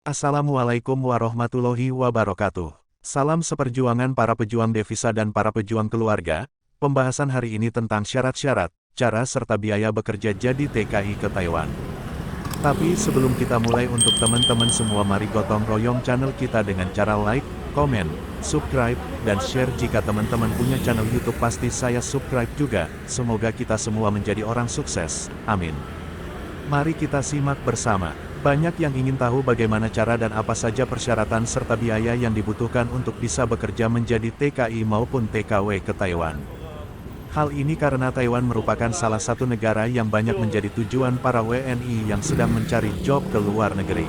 Assalamualaikum warahmatullahi wabarakatuh. Salam seperjuangan para pejuang devisa dan para pejuang keluarga. Pembahasan hari ini tentang syarat-syarat, cara serta biaya bekerja jadi TKI ke Taiwan. Tapi sebelum kita mulai, untuk teman-teman semua, mari gotong royong channel kita dengan cara like, komen, subscribe, dan share. Jika teman-teman punya channel YouTube, pasti saya subscribe juga. Semoga kita semua menjadi orang sukses. Amin. Mari kita simak bersama. Banyak yang ingin tahu bagaimana cara dan apa saja persyaratan serta biaya yang dibutuhkan untuk bisa bekerja menjadi TKI maupun TKW ke Taiwan. Hal ini karena Taiwan merupakan salah satu negara yang banyak menjadi tujuan para WNI yang sedang mencari job ke luar negeri.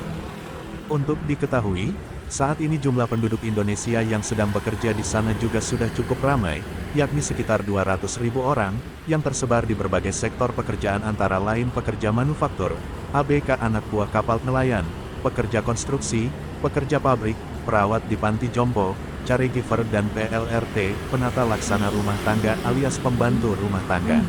Untuk diketahui, saat ini jumlah penduduk Indonesia yang sedang bekerja di sana juga sudah cukup ramai, yakni sekitar 200.000 orang, yang tersebar di berbagai sektor pekerjaan antara lain pekerja manufaktur, ABK anak buah kapal nelayan, pekerja konstruksi, pekerja pabrik, perawat di panti jompo, caregiver dan PLRT, penata laksana rumah tangga alias pembantu rumah tangga.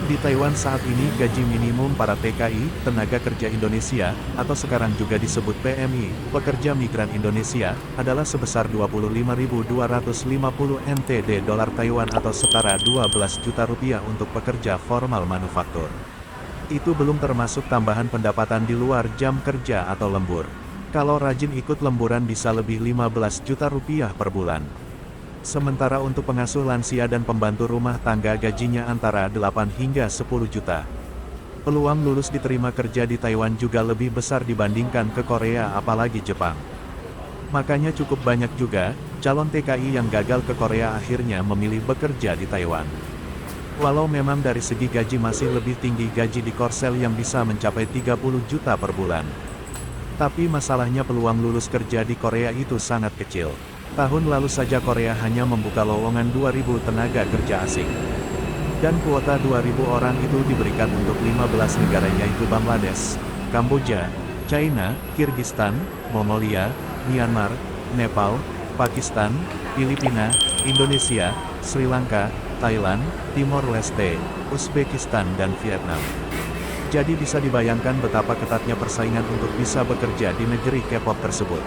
Di Taiwan saat ini gaji minimum para TKI, tenaga kerja Indonesia, atau sekarang juga disebut PMI, pekerja migran Indonesia, adalah sebesar 25.250 NTD dolar Taiwan atau setara 12 juta rupiah untuk pekerja formal manufaktur. Itu belum termasuk tambahan pendapatan di luar jam kerja atau lembur. Kalau rajin ikut lemburan bisa lebih 15 juta rupiah per bulan. Sementara untuk pengasuh lansia dan pembantu rumah tangga gajinya antara 8 hingga 10 juta. Peluang lulus diterima kerja di Taiwan juga lebih besar dibandingkan ke Korea apalagi Jepang. Makanya cukup banyak juga calon TKI yang gagal ke Korea akhirnya memilih bekerja di Taiwan. Walau memang dari segi gaji masih lebih tinggi gaji di Korsel yang bisa mencapai 30 juta per bulan. Tapi masalahnya peluang lulus kerja di Korea itu sangat kecil. Tahun lalu saja Korea hanya membuka lowongan 2.000 tenaga kerja asing. Dan kuota 2.000 orang itu diberikan untuk 15 negara, yaitu Bangladesh, Kamboja, China, Kirgistan, Mongolia, Myanmar, Nepal, Pakistan, Filipina, Indonesia, Sri Lanka, Thailand, Timor Leste, Uzbekistan dan Vietnam. Jadi bisa dibayangkan betapa ketatnya persaingan untuk bisa bekerja di negeri K-pop tersebut.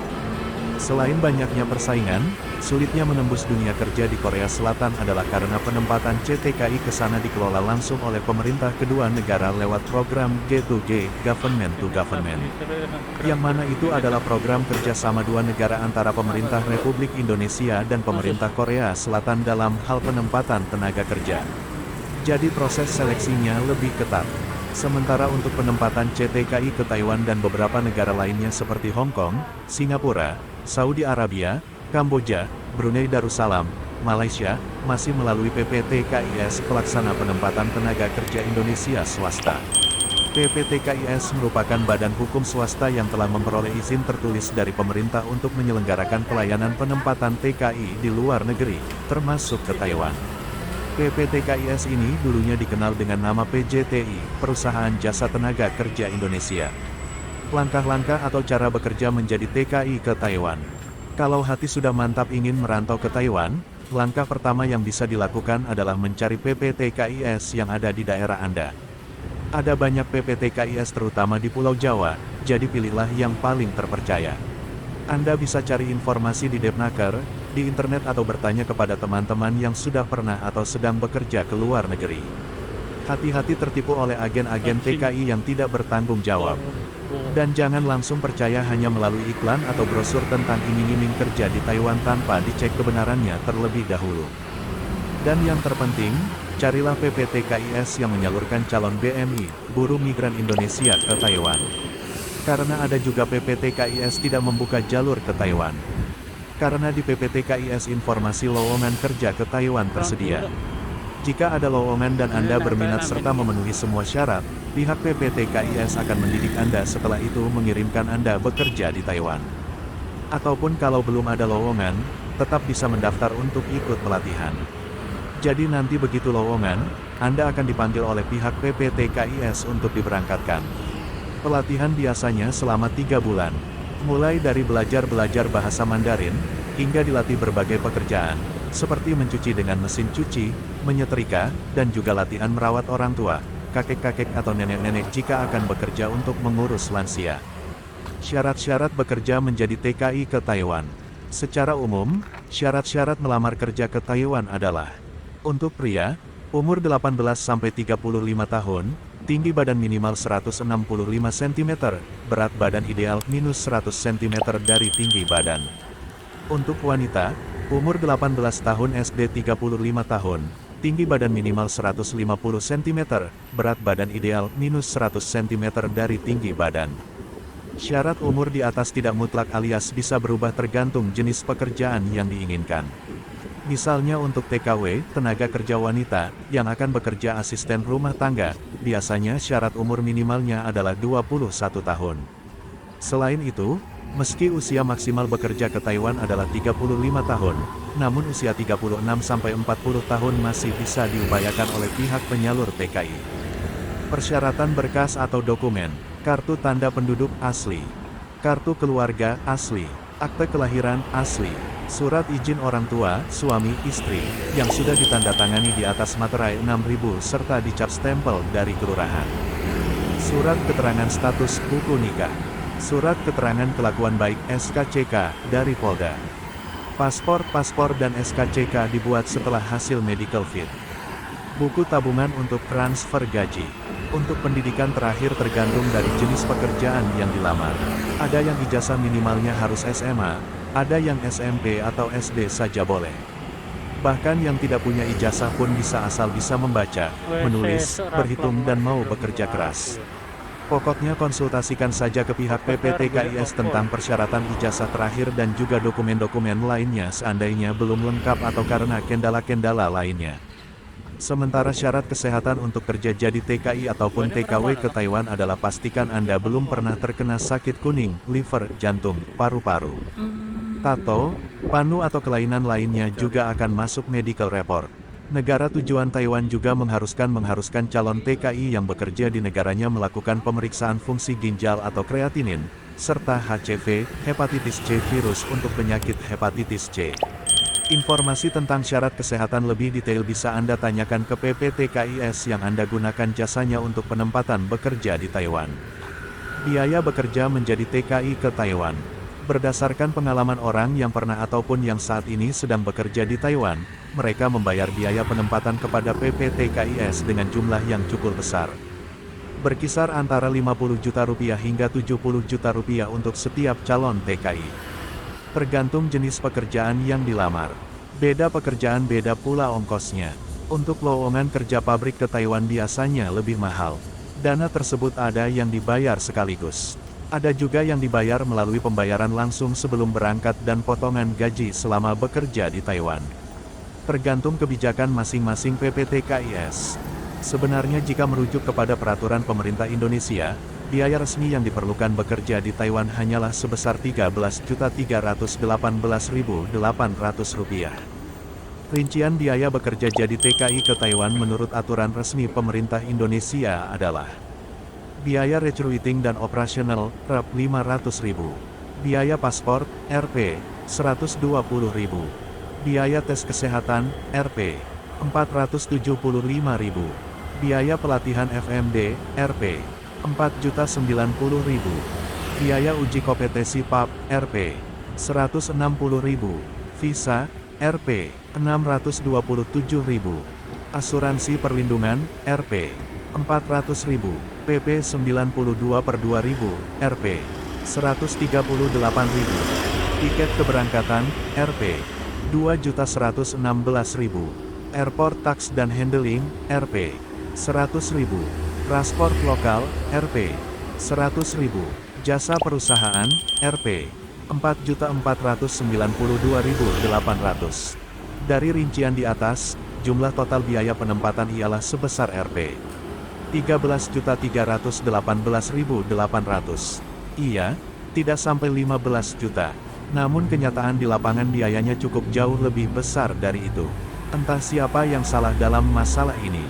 Selain banyaknya persaingan, sulitnya menembus dunia kerja di Korea Selatan adalah karena penempatan CTKI ke sana dikelola langsung oleh pemerintah kedua negara lewat program G2G, Government to Government. Yang mana itu adalah program kerjasama dua negara antara pemerintah Republik Indonesia dan pemerintah Korea Selatan dalam hal penempatan tenaga kerja. Jadi proses seleksinya lebih ketat. Sementara untuk penempatan CTKI ke Taiwan dan beberapa negara lainnya seperti Hong Kong, Singapura, Saudi Arabia, Kamboja, Brunei Darussalam, Malaysia, masih melalui PPTKIS, Pelaksana Penempatan Tenaga Kerja Indonesia Swasta. PPTKIS merupakan badan hukum swasta yang telah memperoleh izin tertulis dari pemerintah untuk menyelenggarakan pelayanan penempatan TKI di luar negeri, termasuk ke Taiwan. PPTKIS ini dulunya dikenal dengan nama PJTI, Perusahaan Jasa Tenaga Kerja Indonesia. Langkah-langkah atau cara bekerja menjadi TKI ke Taiwan. Kalau hati sudah mantap ingin merantau ke Taiwan, langkah pertama yang bisa dilakukan adalah mencari PPTKIS yang ada di daerah Anda. Ada banyak PPTKIS terutama di Pulau Jawa, jadi pilihlah yang paling terpercaya. Anda bisa cari informasi di Depnaker, di internet atau bertanya kepada teman-teman yang sudah pernah atau sedang bekerja ke luar negeri. Hati-hati tertipu oleh agen-agen TKI yang tidak bertanggung jawab. Dan jangan langsung percaya hanya melalui iklan atau brosur tentang iming-iming kerja di Taiwan tanpa dicek kebenarannya terlebih dahulu. Dan yang terpenting, carilah PPTKIS yang menyalurkan calon BMI, buruh migran Indonesia ke Taiwan. Karena ada juga PPTKIS tidak membuka jalur ke Taiwan. Karena di PPTKIS informasi lowongan kerja ke Taiwan tersedia. Jika ada lowongan dan Anda berminat serta memenuhi semua syarat, pihak PPTKIS akan mendidik Anda, setelah itu mengirimkan Anda bekerja di Taiwan. Ataupun kalau belum ada lowongan, tetap bisa mendaftar untuk ikut pelatihan. Jadi nanti begitu lowongan, Anda akan dipanggil oleh pihak PPTKIS untuk diberangkatkan. Pelatihan biasanya selama 3 bulan. Mulai dari belajar bahasa Mandarin, hingga dilatih berbagai pekerjaan, seperti mencuci dengan mesin cuci, menyetrika, dan juga latihan merawat orang tua, kakek-kakek atau nenek-nenek jika akan bekerja untuk mengurus lansia. Syarat-syarat bekerja menjadi TKI ke Taiwan. Secara umum, syarat-syarat melamar kerja ke Taiwan adalah: untuk pria, umur 18-35 tahun, tinggi badan minimal 165 cm, berat badan ideal minus 100 cm dari tinggi badan. Untuk wanita, umur 18 tahun SD 35 tahun, tinggi badan minimal 150 cm, berat badan ideal minus 100 cm dari tinggi badan. Syarat umur di atas tidak mutlak alias bisa berubah tergantung jenis pekerjaan yang diinginkan. Misalnya untuk TKW, tenaga kerja wanita, yang akan bekerja asisten rumah tangga, biasanya syarat umur minimalnya adalah 21 tahun. Selain itu, meski usia maksimal bekerja ke Taiwan adalah 35 tahun, namun usia 36-40 tahun masih bisa diupayakan oleh pihak penyalur TKI. Persyaratan berkas atau dokumen: kartu tanda penduduk asli, kartu keluarga asli, akte kelahiran asli, surat izin orang tua, suami, istri, yang sudah ditandatangani di atas materai 6.000 serta dicap stempel dari kelurahan. Surat keterangan status buku nikah, surat keterangan kelakuan baik SKCK dari Polda. Paspor dan SKCK dibuat setelah hasil medical fit. Buku tabungan untuk transfer gaji. Untuk pendidikan terakhir tergantung dari jenis pekerjaan yang dilamar. Ada yang ijazah minimalnya harus SMA, ada yang SMP atau SD saja boleh. Bahkan yang tidak punya ijazah pun bisa asal bisa membaca, menulis, berhitung dan mau bekerja keras. Pokoknya konsultasikan saja ke pihak PPTKIS tentang persyaratan ijazah terakhir dan juga dokumen-dokumen lainnya seandainya belum lengkap atau karena kendala-kendala lainnya. Sementara syarat kesehatan untuk kerja jadi TKI ataupun TKW ke Taiwan adalah pastikan Anda belum pernah terkena sakit kuning, liver, jantung, paru-paru, tato, panu atau kelainan lainnya juga akan masuk medical report. Negara tujuan Taiwan juga mengharuskan calon TKI yang bekerja di negaranya melakukan pemeriksaan fungsi ginjal atau kreatinin, serta HCV, hepatitis C virus untuk penyakit hepatitis C. Informasi tentang syarat kesehatan lebih detail bisa Anda tanyakan ke PPTKIS yang Anda gunakan jasanya untuk penempatan bekerja di Taiwan. Biaya bekerja menjadi TKI ke Taiwan. Berdasarkan pengalaman orang yang pernah ataupun yang saat ini sedang bekerja di Taiwan, mereka membayar biaya penempatan kepada PPTKIS dengan jumlah yang cukup besar. Berkisar antara 50 juta rupiah hingga 70 juta rupiah untuk setiap calon TKI. Tergantung jenis pekerjaan yang dilamar. Beda pekerjaan beda pula ongkosnya. Untuk lowongan kerja pabrik ke Taiwan biasanya lebih mahal. Dana tersebut ada yang dibayar sekaligus. Ada juga yang dibayar melalui pembayaran langsung sebelum berangkat dan potongan gaji selama bekerja di Taiwan. Tergantung kebijakan masing-masing PPTKIS. Sebenarnya jika merujuk kepada peraturan pemerintah Indonesia, biaya resmi yang diperlukan bekerja di Taiwan hanyalah sebesar Rp13.318.800. Rincian biaya bekerja jadi TKI ke Taiwan menurut aturan resmi pemerintah Indonesia adalah: biaya recruiting dan operasional, Rp. 500.000. Biaya paspor, Rp. 120.000. Biaya tes kesehatan, Rp. 475.000. Biaya pelatihan FMD, Rp. 4.090.000. Biaya uji kompetensi PAP, Rp. 160.000. Visa, Rp. 627.000. Asuransi perlindungan, Rp. 400.000. PP 92/2000, Rp. 138.000. Tiket keberangkatan, Rp. 2.116.000. Airport tax dan handling, Rp. 100.000. Transport lokal, Rp. 100.000. Jasa perusahaan, Rp. 4.492.800. Dari rincian di atas, jumlah total biaya penempatan ialah sebesar Rp. 13.318.800. Iya, tidak sampai 15 juta. Namun kenyataan di lapangan biayanya cukup jauh lebih besar dari itu. Entah siapa yang salah dalam masalah ini.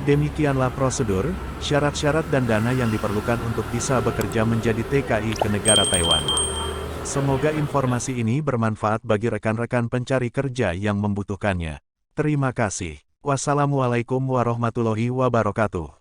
Demikianlah prosedur, syarat-syarat dan dana yang diperlukan untuk bisa bekerja menjadi TKI ke negara Taiwan. Semoga informasi ini bermanfaat bagi rekan-rekan pencari kerja yang membutuhkannya. Terima kasih. Wassalamualaikum warahmatullahi wabarakatuh.